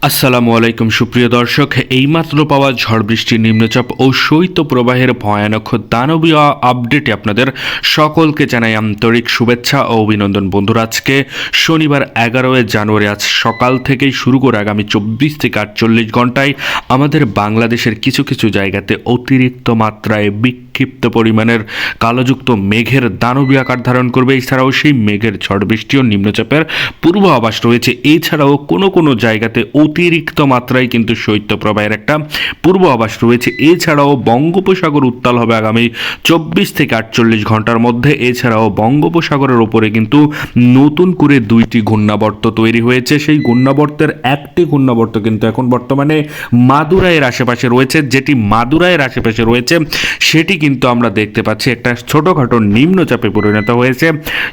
আসসালামু আলাইকুম সুপ্রিয় দর্শক, এইমাত্র পাওয়া ঝড় বৃষ্টি, নিম্নচাপ ও শৈত্যপ্রবাহের ভয়ানক দানবীয় আপডেটে আপনাদের সকলকে জানাই আন্তরিক শুভেচ্ছা ও অভিনন্দন। বন্ধুরা, আজকে শনিবার 11 জানুয়ারি, আজ সকাল থেকেই শুরু করে আগামী 24 থেকে 48 ঘন্টায় আমাদের বাংলাদেশের কিছু কিছু জায়গাতে অতিরিক্ত মাত্রায় বিক্ষিপ্ত পরিমাণের কালোযুক্ত মেঘের দানবীয় আকার ধারণ করবে। এছাড়াও সেই মেঘের ঝড় বৃষ্টি ও নিম্নচাপের পূর্বাভাস রয়েছে। এছাড়াও কোনো কোনো জায়গাতে অতিরিক্ত মাত্রায় কিন্তু শৈত্যপ্রবাহের একটা পূর্বাভাস রয়েছে। এছাড়াও বঙ্গোপসাগর উত্তাল হবে আগামী 24 থেকে 48 ঘন্টার মধ্যে। এছাড়াও বঙ্গোপসাগরের ওপরে কিন্তু নতুন করে দুইটি ঘূর্ণাবর্ত তৈরি হয়েছে। সেই ঘূর্ণাবর্তের একটি ঘূর্ণাবর্ত কিন্তু এখন বর্তমানে মাদুরাইয়ের আশেপাশে রয়েছে। যেটি মাদুরাইয়ের আশেপাশে রয়েছে সেটি কিন্তু আমরা দেখতে পাচ্ছি একটা ছোটোখাটো নিম্নচাপে পরিণত হয়েছে।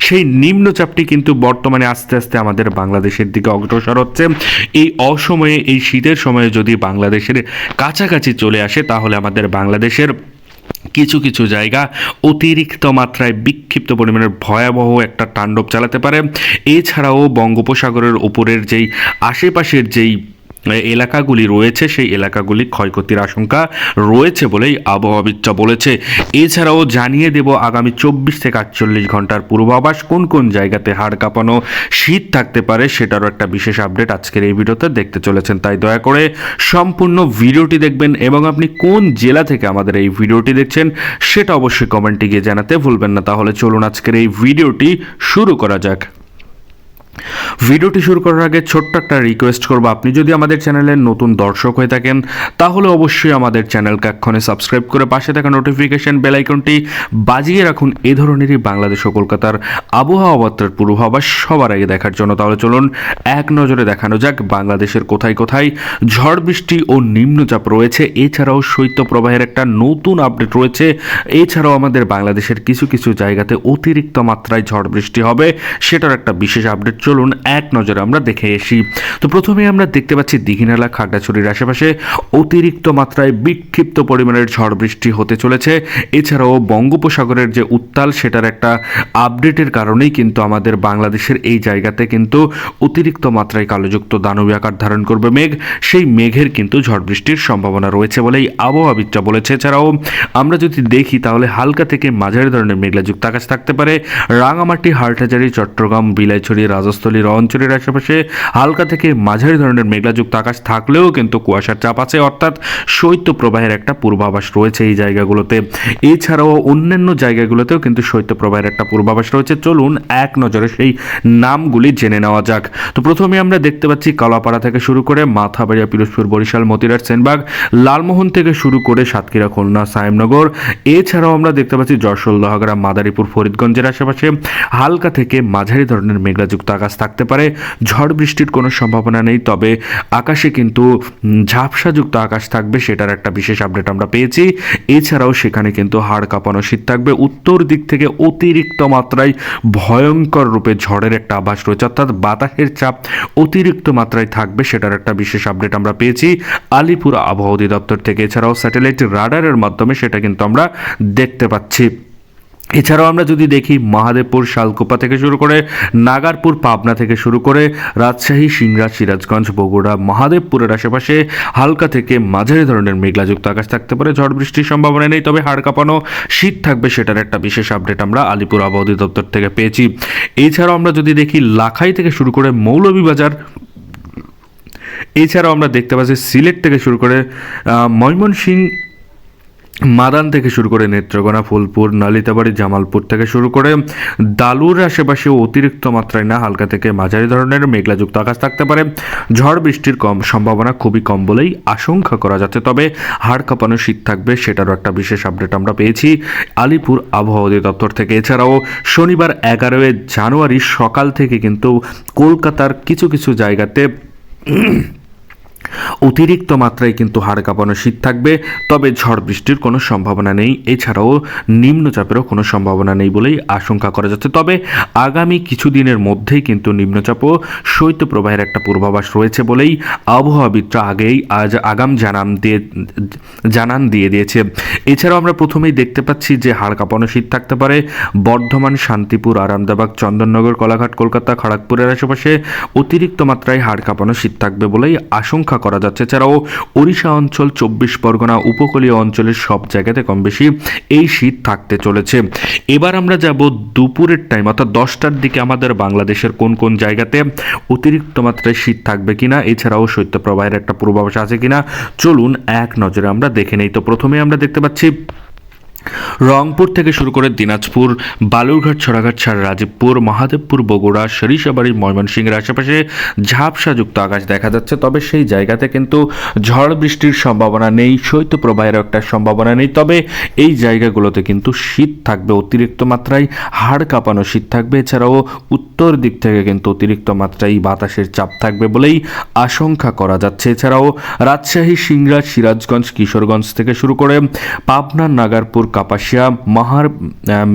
সেই নিম্নচাপটি কিন্তু বর্তমানে আস্তে আস্তে আমাদের বাংলাদেশের দিকে অগ্রসর হচ্ছে। এই অসময়ে, এই শীতের সময়ে যদি বাংলাদেশের কাছাকাছি চলে আসে তাহলে আমাদের বাংলাদেশের কিছু কিছু জায়গা অতিরিক্ত মাত্রায় বিক্ষিপ্ত পরিমাণের ভয়াবহ একটা তাণ্ডব চালাতে পারে। এছাড়াও বঙ্গোপসাগরের উপরের যেই আশেপাশের যেই এলাকাগুলি রয়েছে সেই এলাকাগুলি ক্ষয়ক্ষতির আশঙ্কা রয়েছে বলেই আবহাওয়াবিদরা বলেছে। এছাড়াও জানিয়ে দেব আগামী 24 থেকে 48 ঘন্টার পূর্বাভাস, কোন কোন জায়গাতে হাড় কাঁপানো শীত থাকতে পারে সেটারও একটা বিশেষ আপডেট আজকের এই ভিডিওতে দেখতে চলেছেন। তাই দয়া করে সম্পূর্ণ ভিডিওটি দেখবেন এবং আপনি কোন জেলা থেকে আমাদের এই ভিডিওটি দেখছেন সেটা অবশ্যই কমেন্টে গিয়ে জানাতে ভুলবেন না। তাহলে চলুন আজকের এই ভিডিওটি শুরু করা যাক। ভিডিওটি শুরু করার আগে ছোট্ট একটা রিকোয়েস্ট করব, আপনি যদি আমাদের চ্যানেলের নতুন দর্শক হয়ে থাকেন তাহলে অবশ্যই আমাদের চ্যানেলকে এক্ষণে সাবস্ক্রাইব করে পাশে থাকা নোটিফিকেশন বেল আইকনটি বাজিয়ে রাখুন এই ধরনেরই বাংলাদেশ ও কলকাতার আবহাওয়া বার্তার পূর্বাভাস সবার আগে দেখার জন্য। তাহলে চলুন এক নজরে দেখানো যাক বাংলাদেশের কোথায় কোথায় ঝড় বৃষ্টি ও নিম্নচাপ রয়েছে। এছাড়াও শৈত্যপ্রবাহের একটা নতুন আপডেট রয়েছে। এছাড়াও আমাদের বাংলাদেশের কিছু কিছু জায়গাতে অতিরিক্ত মাত্রায় ঝড় বৃষ্টি হবে, সেটার একটা বিশেষ আপডেট চলুন এক নজরে আমরা দেখে আসি। তো প্রথমে আমরা দেখতে পাচ্ছি দীঘিনালা, খাগড়াছড়ির আশেপাশে অতিরিক্ত মাত্রায় বিক্ষিপ্ত পরিমাণের ঝড় বৃষ্টি হতে চলেছে। এছাড়াও বঙ্গোপসাগরের যে উত্তাল সেটার একটা আপডেটের কারণেই কিন্তু আমাদের বাংলাদেশের এই জায়গাতে কিন্তু অতিরিক্ত মাত্রায় কালোযুক্ত দানবী আকার ধারণ করবে মেঘ। সেই মেঘের কিন্তু ঝড় বৃষ্টির সম্ভাবনা রয়েছে বলেই আবহাওয়াবিদরা বলেছে। এছাড়াও আমরা যদি দেখি তাহলে হালকা থেকে মাঝারি ধরনের মেঘলাযুক্ত আকাশ থাকতে পারে রাঙামাটি, হাটহাজারী, চট্টগ্রাম, বিলাইছড়ি, রাজস্থলী, অঞ্চলের আশেপাশে হালকা থেকে মাঝারি ধরনের মেঘলাযুক্ত আকাশ থাকলেও কিন্তু কুয়াশার চাপ আছে, অর্থাৎ শৈত্যপ্রবাহের একটা পূর্বাভাস রয়েছে এই জায়গাগুলোতে। এছাড়াও অন্যান্য জায়গাগুলোতেও কিন্তু শৈত্যপ্রবাহের একটা পূর্বাভাস রয়েছে। চলুন এক নজরে সেই নামগুলি জেনে নেওয়া যাক। তো প্রথমে আমরা দেখতে পাচ্ছি কলাপাড়া থেকে শুরু করে মাথাবাড়িয়া, পিরোজপুর, বরিশাল, মতিরাট, সেনবাগ, লালমোহন থেকে শুরু করে সাতক্ষীরা, খুলনা, সায়েমনগর। এছাড়াও আমরা দেখতে পাচ্ছি যশোর, লোহাগড়া, মাদারীপুর, ফরিদগঞ্জের আশেপাশে হালকা থেকে মাঝারি ধরনের মেঘলাযুক্ত আকাশ থাকতে পারে। ঝড় বৃষ্টির কোনো সম্ভাবনা নেই, তবে আকাশে কিন্তু ঝাপসাযুক্ত আকাশ থাকবে, সেটার একটা বিশেষ আপডেট আমরা পেয়েছি। এছাড়াও সেখানে কিন্তু হাড় কাঁপানো শীত থাকবে। উত্তর দিক থেকে অতিরিক্ত মাত্রায় ভয়ঙ্কর রূপে ঝড়ের একটা আভাস রয়েছে, অর্থাৎ বাতাসের চাপ অতিরিক্ত মাত্রায় থাকবে, সেটার একটা বিশেষ আপডেট আমরা পেয়েছি আলিপুর আবহাওয়া অধিদপ্তর থেকে। এছাড়াও স্যাটেলাইট রাডারের মাধ্যমে সেটা কিন্তু আমরা দেখতে পাচ্ছি। এছাড়াও আমরা যদি দেখি মহাদেবপুর, শালকুপা থেকে শুরু করে নাগারপুর, পাবনা থেকে শুরু করে রাজশাহী, সিংড়া, সিরাজগঞ্জ, বগুড়া, মহাদেবপুরের আশেপাশে হালকা থেকে মাঝারি ধরনের মেঘলাযুক্ত আকাশ থাকতে পারে। ঝড় বৃষ্টির সম্ভাবনা নেই, তবে হাড় কাঁপানো শীত থাকবে, সেটার একটা বিশেষ আপডেট আমরা আলিপুর আবহাওয়া অধিদপ্তর থেকে পেয়েছি। এছাড়াও আমরা যদি দেখি লাখাই থেকে শুরু করে মৌলভীবাজার, এছাড়াও আমরা দেখতে পাচ্ছি সিলেট থেকে শুরু করে ময়মনসিংহ, মাদান থেকে শুরু করে নেত্রকোনা, ফুলপুর, নালিতাবাড়ি, জামালপুর থেকে শুরু করে দালুর আশেপাশে অতিরিক্ত মাত্রায় না হালকা থেকে মাঝারি ধরনের মেঘলাযুক্ত আকাশ থাকতে পারে। ঝড় বৃষ্টির সম্ভাবনা খুবই কম বলেই আশঙ্কা করা যাচ্ছে, তবে হাড় কাঁপানো শীত থাকবে, সেটারও একটা বিশেষ আপডেট আমরা পেয়েছি আলিপুর আবহাওয়া অধিদপ্তর থেকে। এছাড়াও শনিবার 11 জানুয়ারি সকাল থেকে কিন্তু কলকাতার কিছু কিছু জায়গাতে অতিরিক্ত মাত্রায় কিন্তু হাড় কাঁপানো শীত থাকবে, তবে ঝড় বৃষ্টির কোনো সম্ভাবনা নেই। এছাড়াও নিম্নচাপেরও কোনো সম্ভাবনা নেই বলেই আশঙ্কা করা যাচ্ছে। তবে আগামী কিছুদিনের মধ্যেই কিন্তু নিম্নচাপ ও শৈত্যপ্রবাহের একটা পূর্বাভাস রয়েছে বলেই আবহাওয়াবিদরা আজ আগাম জানান দিয়ে দিয়েছে। এছাড়াও আমরা প্রথমেই দেখতে পাচ্ছি যে হাড় কাঁপানো শীত থাকতে পারে বর্ধমান, শান্তিপুর, আরামবাগ, চন্দননগর, কলাঘাট, কলকাতা, খড়গপুরের আশেপাশে অতিরিক্ত মাত্রায় হাড় কাঁপানো শীত থাকবে বলেই আশঙ্কা করা যাচ্ছে। এছাড়াও ওড়িশা অঞ্চল, 24 পরগনা, উপকূলীয় অঞ্চলের সব জায়গাতে কম বেশি এই শীত থাকতে চলেছে। এবার আমরা যাব দুপুরের টাইম অর্থাৎ 10টার দিকে আমাদের বাংলাদেশের কোন কোন জায়গাতে অতিরিক্ত মাত্রায় শীত থাকবে কিনা, এছাড়াও শৈত্যপ্রবাহের একটা পূর্বাভাস আছে কিনা, চলুন এক নজরে আমরা দেখে নেই। তো প্রথমে আমরা দেখতে পাচ্ছি রংপুর থেকে শুরু করে দিনাজপুর, বালুরঘাট, ছড়াঘাট, রাজীবপুর, মহাদেবপুর, বগুড়া, সরিষাবাড়ি, ময়মনসিংহের আশেপাশে ঝাপসাযুক্ত আকাশ দেখা যাচ্ছে। তবে সেই জায়গাতে কিন্তু ঝড় বৃষ্টির সম্ভাবনা নেই, শৈত্যপ্রবাহের একটা সম্ভাবনা নেই। তবে এই জায়গাগুলোতে কিন্তু শীত থাকবে অতিরিক্ত মাত্রায়, হাড় কাঁপানো শীত থাকবে। এছাড়াও উত্তর দিক থেকে কিন্তু অতিরিক্ত মাত্রায় বাতাসের চাপ থাকবে বলেই আশঙ্কা করা যাচ্ছে। এছাড়াও রাজশাহী, সিংড়া, সিরাজগঞ্জ, কিশোরগঞ্জ থেকে শুরু করে পাবনা, নাগারপুর, কাপাসিয়া,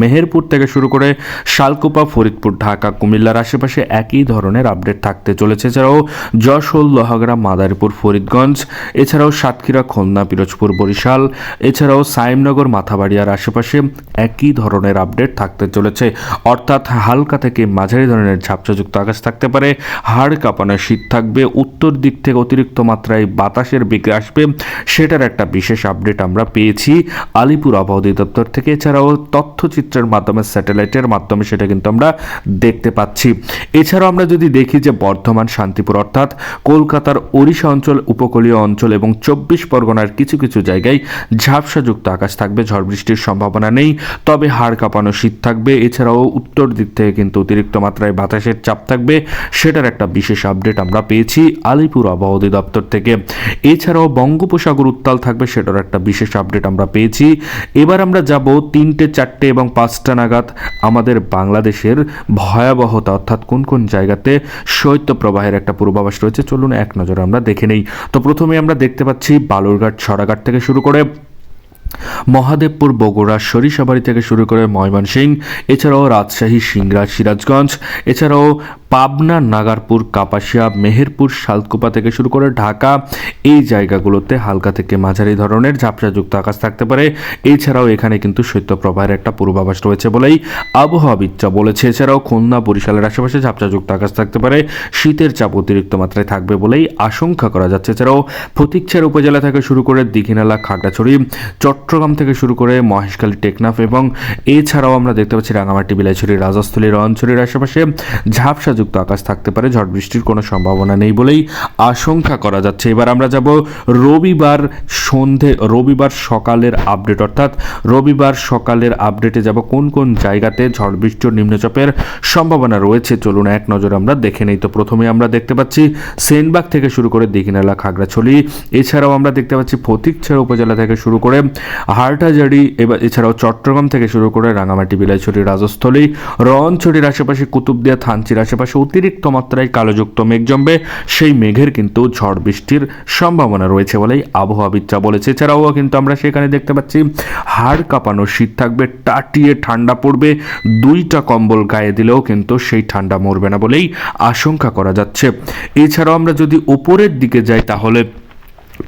মেহেরপুর থেকে শুরু করে শালকুপা, ফরিদপুর, ঢাকা, কুমিল্লার আশেপাশে একই ধরনের আপডেট থাকতে চলেছে। এছাড়াও যশোর, লোহাগড়া, মাদারীপুর, ফরিদগঞ্জ, এছাড়াও সাতক্ষীরা, খুলনা, পিরোজপুর, বরিশাল, এছাড়াও সাইমনগর, মাথাবাড়িয়ার আশেপাশে একই ধরনের আপডেট থাকতে চলেছে। অর্থাৎ হালকা থেকে মাঝারি ধরনের ঝাপসাযুক্ত আকাশ থাকতে পারে, হাড় কাঁপানো শীত থাকবে, উত্তর দিক থেকে অতিরিক্ত মাত্রায় বাতাসের বেগ আসবে, সেটার একটা বিশেষ আপডেট আমরা পেয়েছি আলিপুর আবহাওয়া অধিদপ্তর থেকে। এছাড়াও তথ্যচিত্রের মাধ্যমে, স্যাটেলাইটের মাধ্যমে সেটা কিন্তু আমরা দেখতে পাচ্ছি। এছাড়াও আমরা যদি দেখি যে বর্ধমান, শান্তিপুর অর্থাৎ কলকাতার ওড়িশা অঞ্চল, উপকূলীয় অঞ্চল এবং 24 পরগনার কিছু কিছু জায়গায় ঝাপসাযুক্ত আকাশ থাকবে, ঝড় বৃষ্টির সম্ভাবনা নেই, তবে হাড় কাঁপানো শীত থাকবে। এছাড়াও উত্তর দিক থেকে কিন্তু অতিরিক্ত মাত্রায় বাতাসের চাপ থাকবে, সেটার একটা বিশেষ আপডেট আমরা পেয়েছি আলিপুর আবহাওয়া অধিদপ্তর থেকে। এছাড়াও বঙ্গোপসাগর উত্তাল থাকবে, সেটার একটা বিশেষ আপডেট আমরা পেয়েছি। এবার আমরা যাব 3টে, 4টে এবং 5টা নাগাদ আমাদের বাংলাদেশের ভয়াবহতা অর্থাৎ কোন কোন জায়গাতে শৈত্যপ্রবাহের একটা পূর্বাভাস রয়েছে, চলুন এক নজরে আমরা দেখে নেই। তো প্রথমে আমরা দেখতে পাচ্ছি বালুরঘাট, ছড়াঘাট থেকে শুরু করে মহাদেবপুর, বগুড়া, সরিষাবাড়ি থেকে শুরু করে ময়মনসিংহ, এছাড়াও রাজশাহী, সিংড়া, সিরাজগঞ্জ, এছাড়াও পাবনা, নাগারপুর, কাপাসিয়া, মেহেরপুর, শালকুপা থেকে শুরু করে ঢাকা, এই জায়গাগুলোতে হালকা থেকে মাঝারি ধরনের ঝাপসাযুক্ত আকাশ থাকতে পারে। এছাড়াও এখানে কিন্তু শৈত্যপ্রবাহের একটা পূর্বাভাস রয়েছে বলেই আবহাওয়াবিদরা বলেছে। এছাড়াও খুলনা, বরিশালের আশেপাশে ঝাপসাযুক্ত আকাশ থাকতে পারে, শীতের চাপ অতিরিক্ত মাত্রায় থাকবে বলেই আশঙ্কা করা যাচ্ছে। এছাড়াও ফটিকছড়ি উপজেলা থেকে শুরু করে দীঘিনালা, খাগড়াছড়ি, চট্টগ্রাম থেকে শুরু করে মহেশখালী, টেকনাফ এবং এছাড়াও আমরা দেখতে পাচ্ছি রাঙামাটি, বিলাইছড়ি, রাজস্থলী, রঞ্চড়ির আশেপাশে ঝাপসাযুক্ত আকাশ থাকতে পারে, ঝড় বৃষ্টির কোনো সম্ভাবনা নেই বলেই আশঙ্কা করা যাচ্ছে। এবার আমরা যাব রবিবার সকালের আপডেট, অর্থাৎ রবিবার সকালের আপডেটে যাব কোন কোন জায়গাতে ঝড় বৃষ্টি ও নিম্নচাপের সম্ভাবনা রয়েছে, চলুন এক নজরে আমরা দেখে নেই। তো প্রথমে আমরা দেখতে পাচ্ছি সেনবাগ থেকে শুরু করে দীঘিনালা, খাগড়াছড়ি, এছাড়াও আমরা দেখতে পাচ্ছি ফটিকছড়ি উপজেলা থেকে শুরু করে হাটহাজারী, এছাড়াও চট্টগ্রাম থেকে শুরু করে রাঙামাটি, বিলাইছড়ি, রাজস্থলী, রঞ্চড়ির আশেপাশে, কুতুবদিয়া, থানচির আশেপাশে অতিরিক্ত মাত্রায় কালোযুক্ত মেঘ জমবে, সেই মেঘের কিন্তু ঝড় বৃষ্টির সম্ভাবনা রয়েছে বলেই আবহাওয়াবিদরা বলেছে। এছাড়াও কিন্তু আমরা সেখানে দেখতে পাচ্ছি হাড় কাঁপানো শীত থাকবে, টাটিয়ে ঠান্ডা পড়বে, 2টা কম্বল গায়ে দিলেও কিন্তু সেই ঠান্ডা মরবে না বলেই আশঙ্কা করা যাচ্ছে। এছাড়াও আমরা যদি উপরের দিকে যাই তাহলে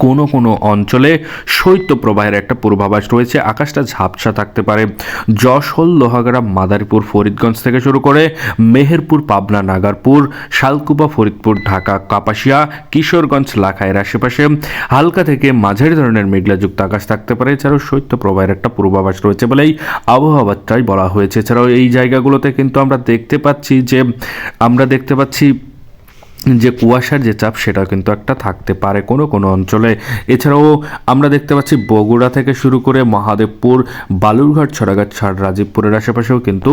কোনো কোনো অঞ্চলে শৈত্যপ্রবাহের একটা পূর্বাভাস রয়েছে, আকাশটা ঝাপসা থাকতে পারে। যশোর, লোহাগড়া, মাদারীপুর, ফরিদগঞ্জ থেকে শুরু করে মেহেরপুর, পাবনা, নাগারপুর, শালকুপা, ফরিদপুর, ঢাকা, কাপাসিয়া, কিশোরগঞ্জ, লাখাইয়ের আশেপাশে হালকা থেকে মাঝারি ধরনের মেঘলাযুক্ত আকাশ থাকতে পারে। এছাড়াও শৈত্যপ্রবাহের একটা পূর্বাভাস রয়েছে বলেই আবহাওয়াবিদরাই বলা হয়েছে। এছাড়াও এই জায়গাগুলোতে কিন্তু আমরা দেখতে পাচ্ছি যে কুয়াশার যে চাপ সেটা কিন্তু একটা থাকতে পারে কোনো কোনো অঞ্চলে। এছাড়াও আমরা দেখতে পাচ্ছি বগুড়া থেকে শুরু করে মহাদেবপুর, বালুরঘাট, ছড়াঘাট, রাজীবপুরের আশেপাশেও কিন্তু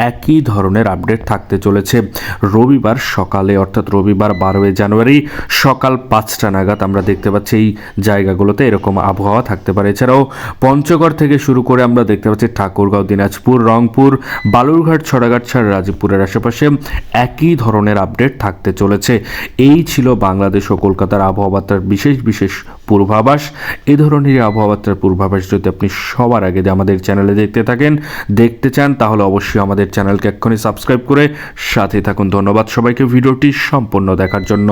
একই ধরনের আপডেট থাকতে চলেছে রবিবার সকালে, অর্থাৎ রবিবার 12 জানুয়ারি সকাল 5টা নাগাদ আমরা দেখতে পাচ্ছি এই জায়গাগুলোতে এরকম আবহাওয়া থাকতে পারে। এছাড়াও পঞ্চগড় থেকে শুরু করে আমরা দেখতে পাচ্ছি ঠাকুরগাঁও, দিনাজপুর, রংপুর, বালুরঘাট, ছড়াঘাট, রাজীবপুরের আশেপাশে একই ধরনের আপডেট থাকতে চলেছে। এই ছিল বাংলাদেশ ও কলকাতার আবহাওয়া বার্তার বিশেষ পূর্বাভাস। এই ধরনের আবহাওয়া বার্তার পূর্বাভাস যদি আপনি সবার আগে আমাদের চ্যানেলে দেখতে চান তাহলে অবশ্যই আমাদের চ্যানেলকে এক্ষুনি সাবস্ক্রাইব করে সাথে থাকুন। ধন্যবাদ সবাইকে ভিডিওটি সম্পূর্ণ দেখার জন্য।